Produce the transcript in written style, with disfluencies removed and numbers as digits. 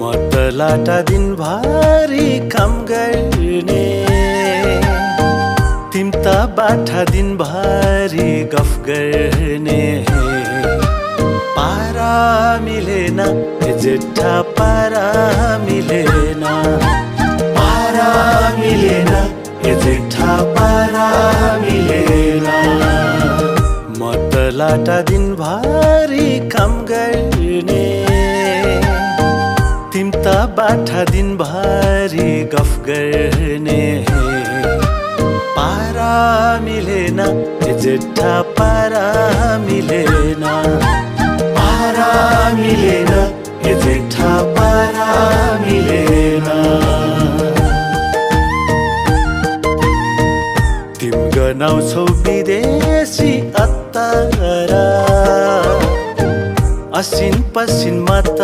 म त लाटा दिनभरि काम गर्ने, तिम त बाठा दिनभरि गफ गर्ने। पारा मिलेन ए जेठा पारा मिलेन, पारा मिलेन ए जेठा पारा मिलेन। म त लाटा दिनभरि काम गर्ने, तिम त बाठा दिनभरि गफ गर्ने। पारा मिलेन ए जेठा पारा मिलेन, पारा मिलेन ए जेठा पारा मिलेन। तिम गनाउँछौ विदेशी अत्तरा, असिन पसिन मात्र